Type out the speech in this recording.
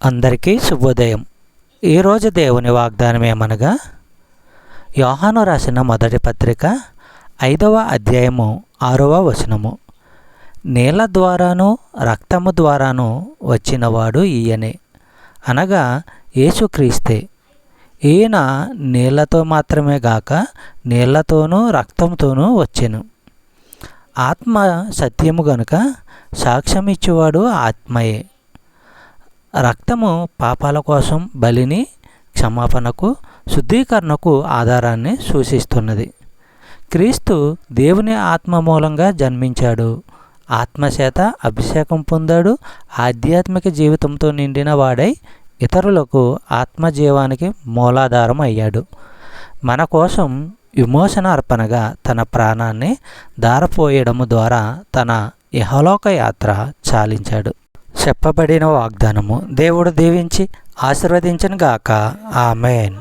అందరికీ శుభోదయం. ఈరోజు దేవుని వాగ్దానం ఏమనగా, యోహాను రాసిన మొదటి పత్రిక 5వ అధ్యాయము 6వ వచనము. నీళ్ల ద్వారాను రక్తము ద్వారాను వచ్చినవాడు ఈయనే, అనగా యేసుక్రీస్తే. ఈయన నీళ్లతో మాత్రమే గాక నీళ్లతోనూ రక్తంతోనూ వచ్చెను. ఆత్మ సత్యము గనుక సాక్ష్యమిచ్చేవాడు ఆత్మయే. రక్తము పాపాల కోసం బలిని, క్షమాపణకు, శుద్ధీకరణకు ఆధారాన్ని సూచిస్తున్నది. క్రీస్తు దేవుని ఆత్మ మూలంగా జన్మించాడు. ఆత్మచేత అభిషేకం పొందాడు. ఆధ్యాత్మిక జీవితంతో నిండిన వాడై ఇతరులకు ఆత్మజీవానికి మూలాధారం అయ్యాడు. మన కోసం విమోచన అర్పణగా తన ప్రాణాన్ని ధారపోయడము ద్వారా తన ఇహలోక యాత్ర చాలించాడు. చెప్పబడిన వాగ్దానము దేవుడు దీవించి ఆశీర్వదించును గాక. ఆమేన్.